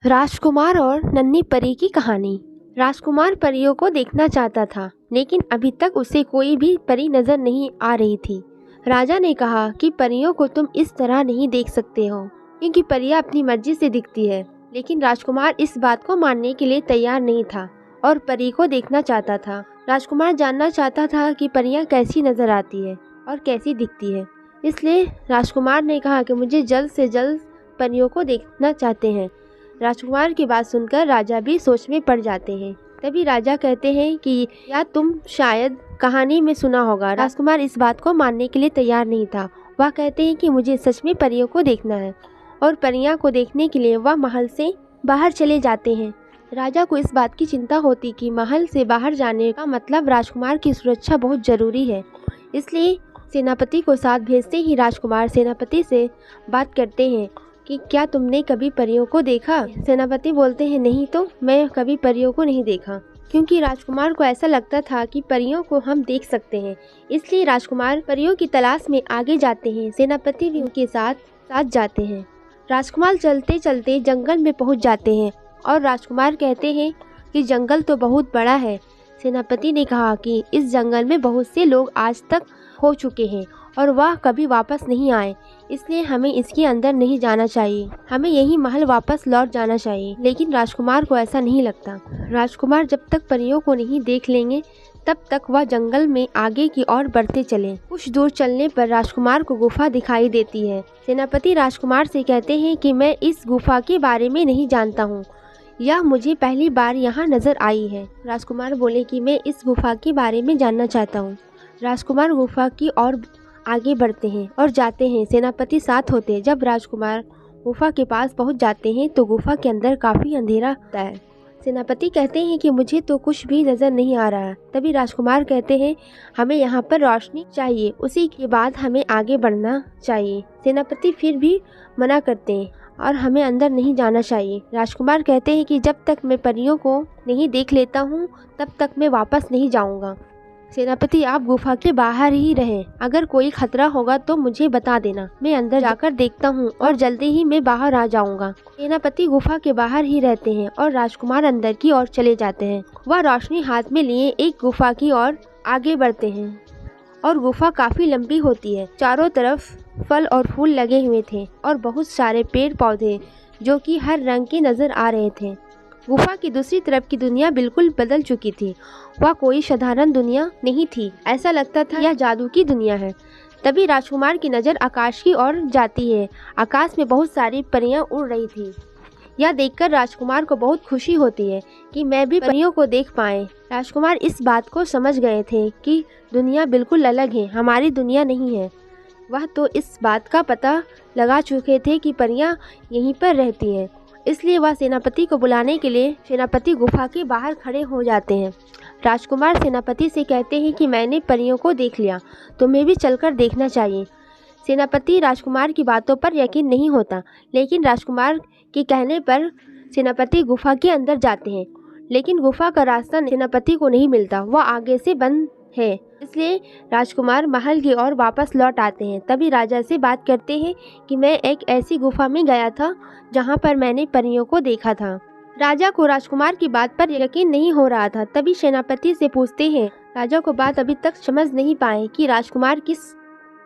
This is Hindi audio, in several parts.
राजकुमार और नन्ही परी की कहानी। राजकुमार परियों को देखना चाहता था, लेकिन अभी तक उसे कोई भी परी नजर नहीं आ रही थी। राजा ने कहा कि परियों को तुम इस तरह नहीं देख सकते हो, क्योंकि परियां अपनी मर्जी से दिखती है। लेकिन राजकुमार इस बात को मानने के लिए तैयार नहीं था और परी को देखना चाहता था। राजकुमार जानना चाहता था कि परियां कैसी नजर आती है और कैसी दिखती है। इसलिए राजकुमार ने कहा कि मुझे जल्द से जल्द परियों को देखना चाहते हैं। राजकुमार की बात सुनकर राजा भी सोच में पड़ जाते हैं। तभी राजा कहते हैं कि या तुम शायद कहानी में सुना होगा। राजकुमार इस बात को मानने के लिए तैयार नहीं था। वह कहते हैं कि मुझे सच में परियों को देखना है और परियां को देखने के लिए वह महल से बाहर चले जाते हैं। राजा को इस बात की चिंता होती कि महल से बाहर जाने का मतलब राजकुमार की सुरक्षा बहुत जरूरी है। इसलिए सेनापति को साथ भेजते ही राजकुमार सेनापति से बात करते हैं कि क्या तुमने कभी परियों को देखा। सेनापति बोलते हैं नहीं, तो मैं कभी परियों को नहीं देखा, क्योंकि राजकुमार को ऐसा लगता था कि परियों को हम देख सकते हैं। इसलिए राजकुमार परियों की तलाश में आगे जाते हैं। सेनापति भी उनके साथ साथ जाते हैं। राजकुमार चलते चलते जंगल में पहुंच जाते हैं और राजकुमार कहते हैं कि जंगल तो बहुत बड़ा है। सेनापति ने कहा कि इस जंगल में बहुत से लोग आज तक हो चुके हैं और वह कभी वापस नहीं आए, इसलिए हमें इसके अंदर नहीं जाना चाहिए। हमें यही महल वापस लौट जाना चाहिए। लेकिन राजकुमार को ऐसा नहीं लगता। राजकुमार जब तक परियों को नहीं देख लेंगे तब तक वह जंगल में आगे की ओर बढ़ते चले। कुछ दूर चलने पर राजकुमार को गुफा दिखाई देती है। सेनापति राजकुमार से कहते हैं कि मैं इस गुफा के बारे में नहीं जानता हूँ, यह मुझे पहली बार यहाँ नजर आई है। राजकुमार बोले कि मैं इस गुफा के बारे में जानना चाहता हूँ। राजकुमार गुफा की ओर आगे बढ़ते हैं और जाते हैं। सेनापति साथ होते हैं। जब राजकुमार गुफा के पास पहुंच जाते हैं तो गुफा के अंदर काफी अंधेरा होता है। सेनापति कहते हैं कि मुझे तो कुछ भी नजर नहीं आ रहा। तभी राजकुमार कहते हैं हमें यहाँ पर रोशनी चाहिए, उसी के बाद हमें आगे बढ़ना चाहिए। सेनापति फिर भी मना करते हैं और हमें अंदर नहीं जाना चाहिए। राजकुमार कहते हैं कि जब तक मैं परियों को नहीं देख लेता हूँ तब तक मैं वापस नहीं जाऊँगा। सेनापति आप गुफा के बाहर ही रहें, अगर कोई खतरा होगा तो मुझे बता देना, मैं अंदर जाकर देखता हूँ और जल्दी ही मैं बाहर आ जाऊँगा। सेनापति गुफा के बाहर ही रहते हैं और राजकुमार अंदर की ओर चले जाते हैं। वह रोशनी हाथ में लिए एक गुफा की ओर आगे बढ़ते हैं और गुफा काफी लंबी होती है। चारों तरफ फल और फूल लगे हुए थे और बहुत सारे पेड़ पौधे जो कि हर रंग के नजर आ रहे थे। गुफा की दूसरी तरफ की दुनिया बिल्कुल बदल चुकी थी। वह कोई साधारण दुनिया नहीं थी, ऐसा लगता था यह जादू की दुनिया है। तभी राजकुमार की नज़र आकाश की ओर जाती है। आकाश में बहुत सारी परियां उड़ रही थी। यह देखकर राजकुमार को बहुत खुशी होती है कि मैं भी परियों को देख पाए। राजकुमार इस बात को समझ गए थे कि दुनिया बिल्कुल अलग है, हमारी दुनिया नहीं है। वह तो इस बात का पता लगा चुके थे कि परियां यहीं पर रहती हैं। इसलिए वह सेनापति को बुलाने के लिए सेनापति गुफा के बाहर खड़े हो जाते हैं। राजकुमार सेनापति से कहते हैं कि मैंने परियों को देख लिया, तुम्हें भी चलकर देखना चाहिए। सेनापति राजकुमार की बातों पर यकीन नहीं होता, लेकिन राजकुमार के कहने पर सेनापति गुफा के अंदर जाते हैं। लेकिन गुफा का रास्ता सेनापति को नहीं मिलता, वह आगे से बंद है। इसलिए राजकुमार महल की ओर वापस लौट आते हैं। तभी राजा से बात करते हैं कि मैं एक ऐसी गुफा में गया था जहां पर मैंने परियों को देखा था। राजा को राजकुमार की बात पर यकीन नहीं हो रहा था। तभी सेनापति से पूछते हैं। राजा को बात अभी तक समझ नहीं पाए कि राजकुमार किस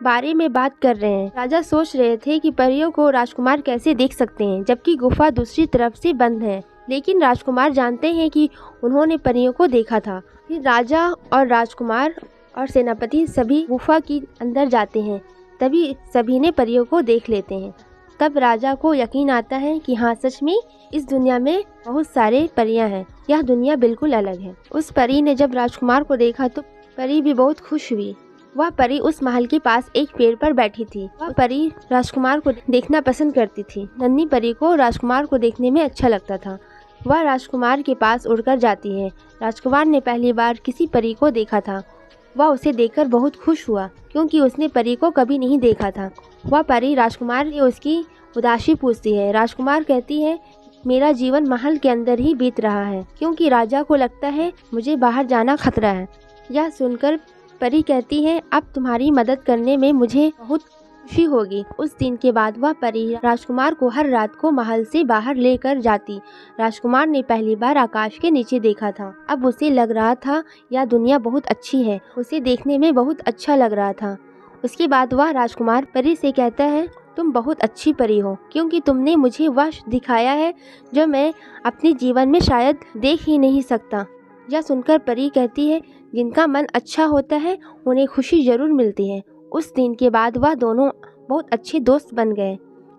बारे में बात कर रहे हैं। राजा सोच रहे थे कि परियों को राजकुमार कैसे देख सकते हैं जबकि गुफा दूसरी तरफ से बंद है। लेकिन राजकुमार जानते हैं कि उन्होंने परियों को देखा था। फिर राजा और राजकुमार और सेनापति सभी गुफा की अंदर जाते हैं। तभी सभी ने परियों को देख लेते हैं। तब राजा को यकीन आता है कि हाँ, सच में इस दुनिया में बहुत सारे परियां हैं, यह दुनिया बिल्कुल अलग है। उस परी ने जब राजकुमार को देखा तो परी भी बहुत खुश हुई। वह परी उस महल के पास एक पेड़ पर बैठी थी। वह परी राजकुमार को देखना पसंद करती थी। नन्ही परी को राजकुमार को देखने में अच्छा लगता था। वह राजकुमार के पास उड़कर जाती है। राजकुमार ने पहली बार किसी परी को देखा था। वह उसे देखकर बहुत खुश हुआ क्योंकि उसने परी को कभी नहीं देखा था। वह परी राजकुमार से उसकी उदासी पूछती है। राजकुमार कहती है मेरा जीवन महल के अंदर ही बीत रहा है क्योंकि राजा को लगता है मुझे बाहर जाना खतरा है। यह सुनकर परी कहती है अब तुम्हारी मदद करने में मुझे बहुत खुशी होगी। उस दिन के बाद वह परी राजकुमार को हर रात को महल से बाहर लेकर जाती। राजकुमार ने पहली बार आकाश के नीचे देखा था। अब उसे लग रहा था यह दुनिया बहुत अच्छी है। उसे देखने में बहुत अच्छा लग रहा था। उसके बाद वह राजकुमार परी से कहता है, तुम बहुत अच्छी परी हो, क्योंकि तुमने मुझे वह दिखाया है जो मैं अपने जीवन में शायद देख ही नहीं सकता। यह सुनकर परी कहती है, जिनका मन अच्छा होता है उन्हें खुशी जरूर मिलती है। उस दिन के बाद वह दोनों बहुत अच्छे दोस्त बन गए,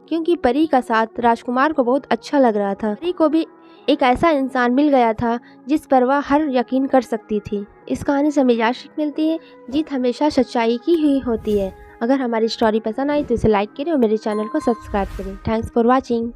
क्योंकि परी का साथ राजकुमार को बहुत अच्छा लग रहा था। परी को भी एक ऐसा इंसान मिल गया था जिस पर वह हर यकीन कर सकती थी। इस कहानी से हमें यह सीख मिलती है, जीत हमेशा सच्चाई की ही होती है। अगर हमारी स्टोरी पसंद आई तो इसे लाइक करें और मेरे चैनल को सब्सक्राइब करें। Thanks for watching.